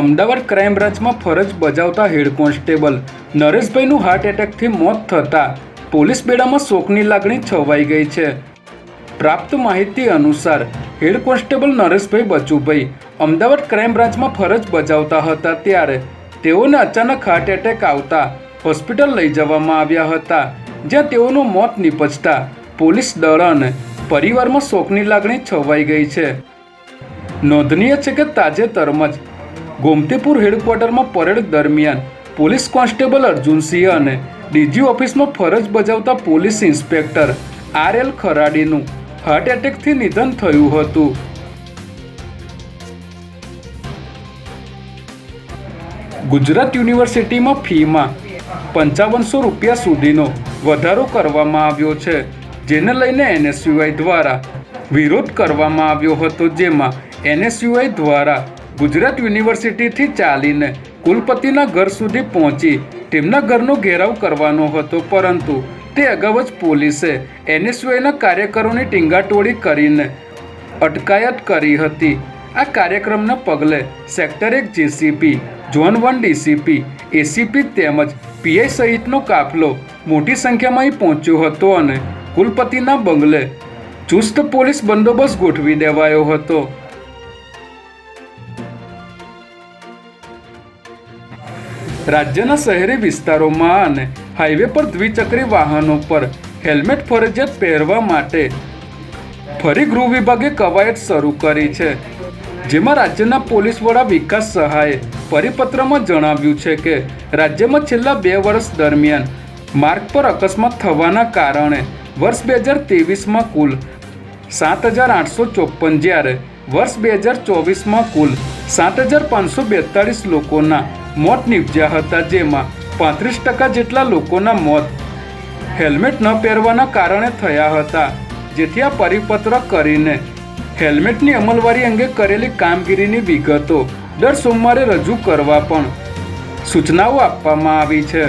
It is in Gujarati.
અમદાવાદ ક્રાઇમ બ્રાન્ચમાં ફરજ બજાવતા હેડ કોન્સ્ટેબલ નરેશભાઈનું હાર્ટ એટેકથી મોત થતાં પોલીસ બેડામાં શોકની લાગણી છવાઈ ગઈ છે। પ્રાપ્ત માહિતી અનુસાર head constable Nareshbhai Bachubhai Ahmedabad crime બ્રાન્ચમાં ફરજ બજાવતા હતા ત્યારે તેઓને અચાનક હાર્ટ એટેક આવતા હોસ્પિટલ લઈ જવામાં આવ્યા હતા, જ્યાં તેઓનું મોત નિપજતા પોલીસ દળ અને પરિવારમાં શોકની લાગણી છવાઈ ગઈ છે। નોંધનીય છે કે તાજેતરમાં જ ગોમતીપુર હેડક્વાર્ટરમાં પરેડ દરમિયાન પોલીસ કોન્સ્ટેબલ અર્જુનસિંહ અને ડીજી ઓફિસમાં ફરજ બજાવતા પોલીસ ઇન્સ્પેક્ટર RL ખરાડીનું હાર્ટ એટેકથી નિધન થયું હતું। ગુજરાત યુનિવર્સિટીમાં ફીમાં 5500 રૂપિયા સુધીનો વધારો કરવામાં આવ્યો છે, જેને લઈને NSUI દ્વારા વિરોધ કરવામાં આવ્યો હતો, જેમાં NSUI દ્વારા ગુજરાત યુનિવર્સિટીથી ચાલીને કુલપતિના ઘર સુધી પહોંચી તેમના ઘરનો ઘેરાવ કરવાનો હતો, પરંતુ તે અગાઉ જ પોલીસે NSUIના કાર્યકરોની ટીંગાટોળી કરીને અટકાયત કરી હતી। આ કાર્યક્રમના પગલે sector 1 JCP, zone 1 DCP, ACP તેમજ PI સહિતનો કાફલો મોટી સંખ્યામાં અહીં પહોંચ્યો હતો અને કુલપતિના બંગલે ચુસ્ત પોલીસ બંદોબસ્ત ગોઠવી દેવાયો હતો। રાજ્યના શહેરી વિસ્તારોમાં અને હાઈવે પર દ્વિચક્રી વાહનો પર હેલ્મેટ ફરજિયાત પહેરવા માટે ફરી ગૃહ વિભાગે કવાયત શરૂ કરી છે, જેમાં રાજ્યના પોલીસ વડા વિકાસ સહાયે પરિપત્રમાં જણાવ્યું છે કે રાજ્યમાં છેલ્લા 2 વર્ષ દરમિયાન માર્ગ પર અકસ્માત થવાના કારણે વર્ષ 2023માં કુલ 7854 જ્યારે વર્ષ 2024માં કુલ 7542 લોકોના મોત નિપજ્યા હતા, જેમાં 35% જેટલા લોકોના મોત હેલ્મેટ ન પહેરવાના કારણે થયા હતા, જેથી આ પરિપત્ર કરીને હેલ્મેટની અમલવારી અંગે કરેલી કામગીરીની વિગતો દર સોમવારે રજૂ કરવા પણ સૂચનાઓ આપવામાં આવી છે।